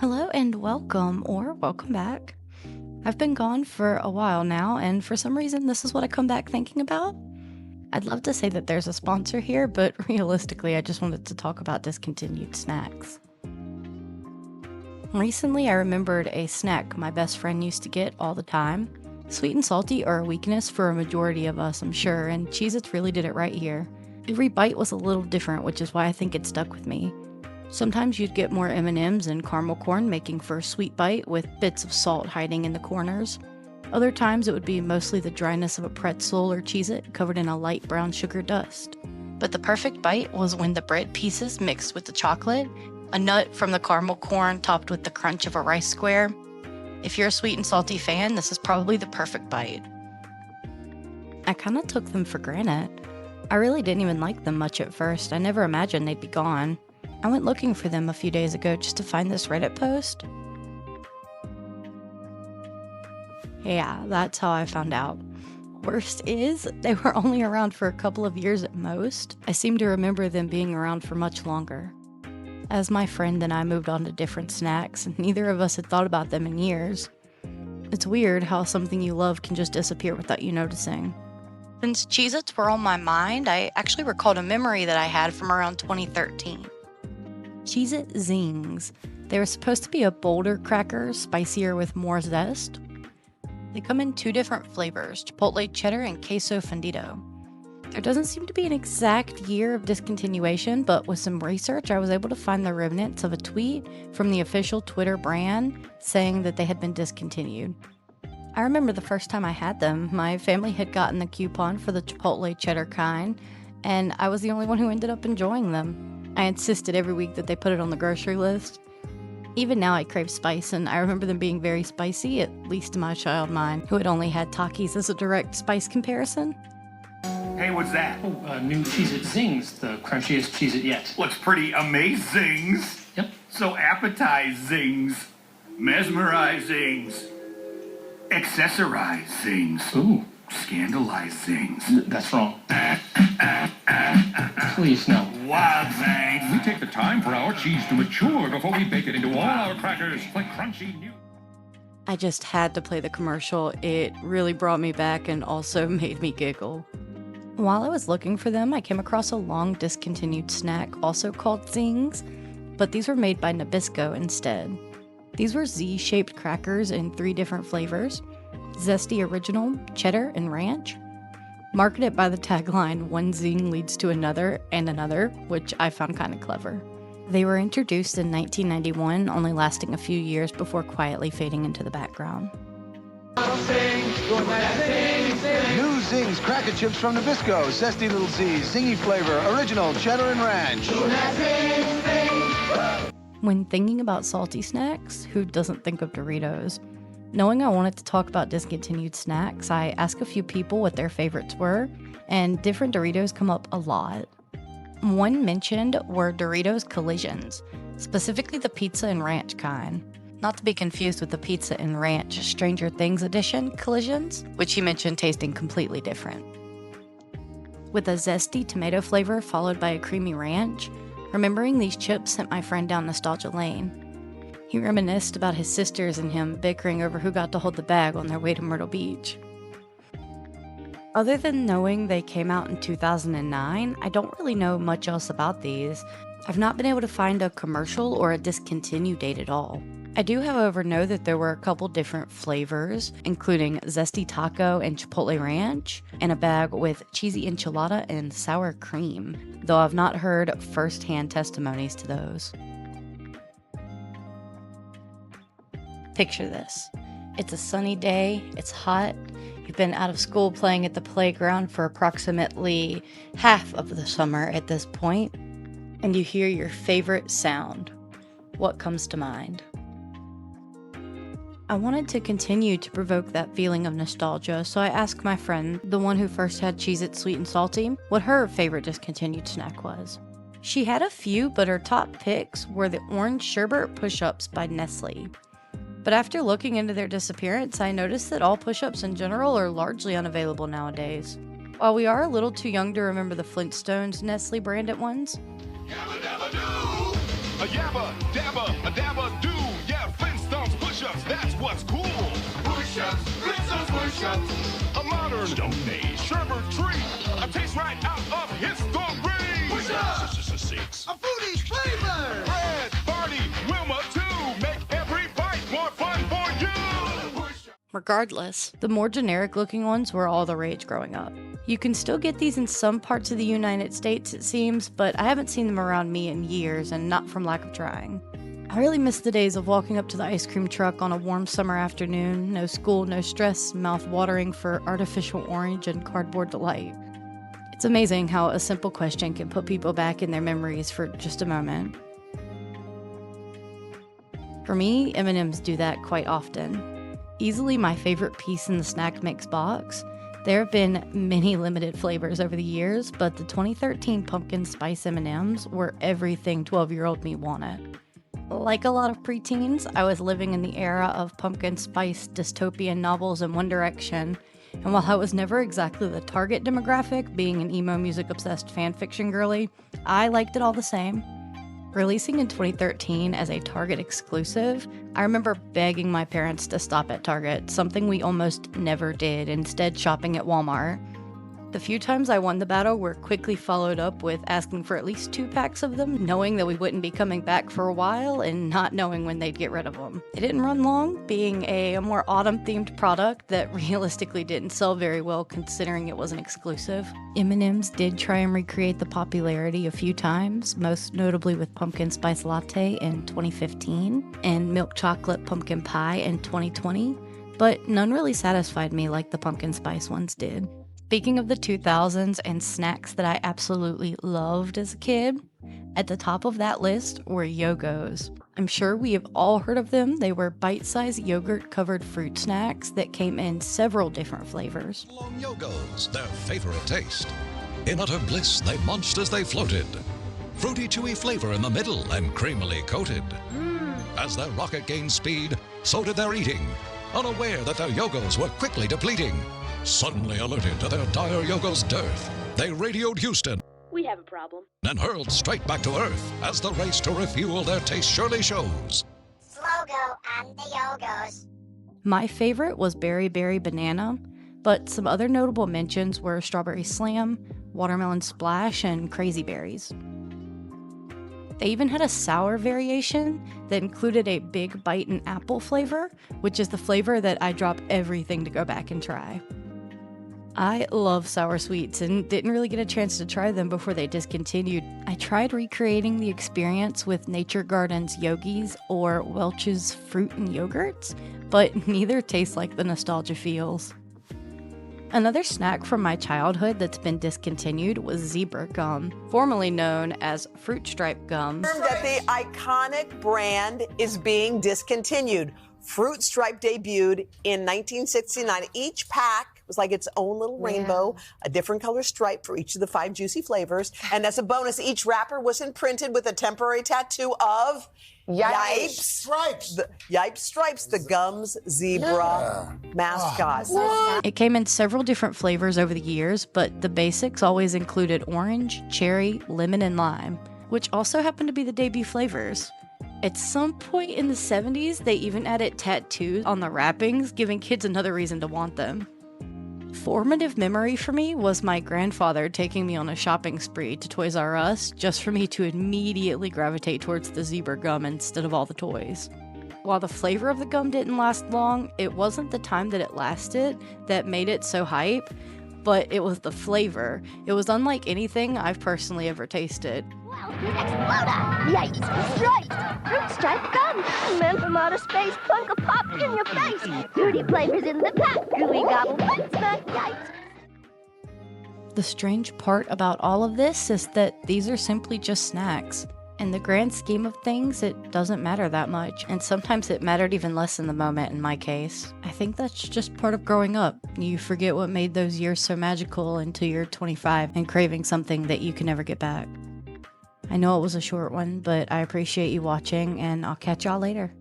Hello and welcome, or welcome back. I've been gone for a while now, and for some reason, this is what I come back thinking about. I'd love to say that there's a sponsor here, but realistically, I just wanted to talk about discontinued snacks. Recently, I remembered a snack my best friend used to get all the time. Sweet and salty are a weakness for a majority of us, I'm sure, and Cheez-Its really did it right here. Every bite was a little different, which is why I think it stuck with me. Sometimes you'd get more M&Ms and caramel corn, making for a sweet bite with bits of salt hiding in the corners. Other times it would be mostly the dryness of a pretzel or Cheez-It covered in a light brown sugar dust. But the perfect bite was when the bread pieces mixed with the chocolate, a nut from the caramel corn topped with the crunch of a rice square. If you're a sweet and salty fan, this is probably the perfect bite. I kinda took them for granted. I really didn't even like them much at first. I never imagined they'd be gone. I went looking for them a few days ago just to find this Reddit post. Yeah, that's how I found out. Worst is, they were only around for a couple of years at most. I seem to remember them being around for much longer. As my friend and I moved on to different snacks, neither of us had thought about them in years. It's weird how something you love can just disappear without you noticing. Since Cheez-Its were on my mind, I actually recalled a memory that I had from around 2013. Cheez-It Zings. They were supposed to be a bolder cracker, spicier with more zest. They come in two different flavors, chipotle cheddar and queso fundido. There doesn't seem to be an exact year of discontinuation, but with some research, I was able to find the remnants of a tweet from the official Twitter brand saying that they had been discontinued. I remember the first time I had them, my family had gotten the coupon for the chipotle cheddar kind, and I was the only one who ended up enjoying them. I insisted every week that they put it on the grocery list. Even now I crave spice, and I remember them being very spicy, at least to my child mind, who had only had Takis as a direct spice comparison. Hey, what's that? New Cheez-It Zings, the crunchiest Cheez-It yet. Looks pretty amazing. Yep. So appetizing, mesmerizing, accessorizing, Ooh, scandalizing, that's wrong. Please, no. wild things. We take the time for our cheese to mature before we bake it into all our crackers like crunchy new. I just had to play the commercial. It really brought me back and also made me giggle. While I was looking for them, I came across a long discontinued snack also called Zings, but these were made by Nabisco instead. These were Z-shaped crackers in 3 different flavors: zesty original, cheddar, and ranch. Marketed by the tagline, "One zing leads to another and another," which I found kind of clever. They were introduced in 1991, only lasting a few years before quietly fading into the background. New Zings Cracker Chips from Nabisco. Zesty little Z's, zingy flavor, original, cheddar and ranch. When thinking about salty snacks, who doesn't think of Doritos? Knowing I wanted to talk about discontinued snacks, I asked a few people what their favorites were, and different Doritos come up a lot. One mentioned were Doritos Collisions, specifically the pizza and ranch kind. Not to be confused with the pizza and ranch Stranger Things edition Collisions, which he mentioned tasting completely different. With a zesty tomato flavor followed by a creamy ranch, remembering these chips sent my friend down nostalgia lane. He reminisced about his sisters and him bickering over who got to hold the bag on their way to Myrtle Beach. Other than knowing they came out in 2009, I don't really know much else about these. I've not been able to find a commercial or a discontinue date at all. I do, however, know that there were a couple different flavors, including zesty taco and chipotle ranch, and a bag with cheesy enchilada and sour cream, though I've not heard first-hand testimonies to those. Picture this. It's a sunny day, it's hot, you've been out of school playing at the playground for approximately half of the summer at this point, and you hear your favorite sound. What comes to mind? I wanted to continue to provoke that feeling of nostalgia, so I asked my friend, the one who first had Cheez-It Sweet and Salty, what her favorite discontinued snack was. She had a few, but her top picks were the orange sherbet push-ups by Nestle. But after looking into their disappearance, I noticed that all push-ups in general are largely unavailable nowadays. While we are a little too young to remember the Flintstones Nestle branded ones, Yabba dabba doo! A yabba dabba, a dabba doo! A modern Stone Age sherbet treat. A taste right out of history. Push up. Six. A foodie flavor. Red, Barney, Wilma too. Make every bite more fun for you. Regardless, the more generic looking ones were all the rage growing up. You can still get these in some parts of the United States, it seems, but I haven't seen them around me in years, and not from lack of trying. I really miss the days of walking up to the ice cream truck on a warm summer afternoon, no school, no stress, mouth watering for artificial orange and cardboard delight. It's amazing how a simple question can put people back in their memories for just a moment. For me, M&Ms do that quite often. Easily my favorite piece in the snack mix box. There have been many limited flavors over the years, but the 2013 pumpkin spice M&Ms were everything 12-year-old me wanted. Like a lot of preteens, I was living in the era of pumpkin spice dystopian novels in one direction, and while I was never exactly the target demographic, being an emo music-obsessed fanfiction girly, I liked it all the same. Releasing in 2013 as a Target exclusive, I remember begging my parents to stop at Target, something we almost never did, instead shopping at Walmart. The few times I won the battle were quickly followed up with asking for at least 2 packs of them, knowing that we wouldn't be coming back for a while and not knowing when they'd get rid of them. It didn't run long, being a more autumn-themed product that realistically didn't sell very well considering it was an exclusive. M&M's did try and recreate the popularity a few times, most notably with Pumpkin Spice Latte in 2015 and Milk Chocolate Pumpkin Pie in 2020, but none really satisfied me like the pumpkin spice ones did. Speaking of the 2000s and snacks that I absolutely loved as a kid, at the top of that list were Yogos. I'm sure we have all heard of them. They were bite-sized yogurt-covered fruit snacks that came in several different flavors. Long Yogos, their favorite taste. In utter bliss, they munched as they floated. Fruity, chewy flavor in the middle and creamily coated. As their rocket gained speed, so did their eating, unaware that their Yogos were quickly depleting. Suddenly alerted to their dire Yogo's dearth, they radioed Houston. We have a problem. And hurled straight back to Earth as the race to refuel their taste surely shows. Slogo and the Yogos. My favorite was Berry Berry Banana, but some other notable mentions were Strawberry Slam, Watermelon Splash, and Crazy Berries. They even had a sour variation that included a big bite and apple flavor, which is the flavor that I drop everything to go back and try. I love sour sweets and didn't really get a chance to try them before they discontinued. I tried recreating the experience with Nature Garden's Yogis or Welch's Fruit and Yogurts, but neither taste like the nostalgia feels. Another snack from my childhood that's been discontinued was zebra gum, formerly known as fruit stripe gum. That the iconic brand is being discontinued. Fruit Stripe debuted in 1969. Each pack was like its own little rainbow, a different color stripe for each of the 5 juicy flavors. And as a bonus, each wrapper was imprinted with a temporary tattoo of Yipes Stripes. Yipes Stripes, the gum's zebra mascot. It came in several different flavors over the years, but the basics always included orange, cherry, lemon, and lime, which also happened to be the debut flavors. At some point in the 70s, they even added tattoos on the wrappings, giving kids another reason to want them. Formative memory for me was my grandfather taking me on a shopping spree to Toys R Us just for me to immediately gravitate towards the zebra gum instead of all the toys. While the flavor of the gum didn't last long, it wasn't the time that it lasted that made it so hype, but it was the flavor. It was unlike anything I've personally ever tasted. Exploder! Yikes! Stripes! Fruit stripe gum! Men from outer space, plunk a pop in your face! Dirty flavors in the pack! Gooey gobble, what's the yikes? The strange part about all of this is that these are simply just snacks. In the grand scheme of things, it doesn't matter that much, and sometimes it mattered even less in the moment in my case. I think that's just part of growing up. You forget what made those years so magical until you're 25 and craving something that you can never get back. I know it was a short one, but I appreciate you watching, and I'll catch y'all later.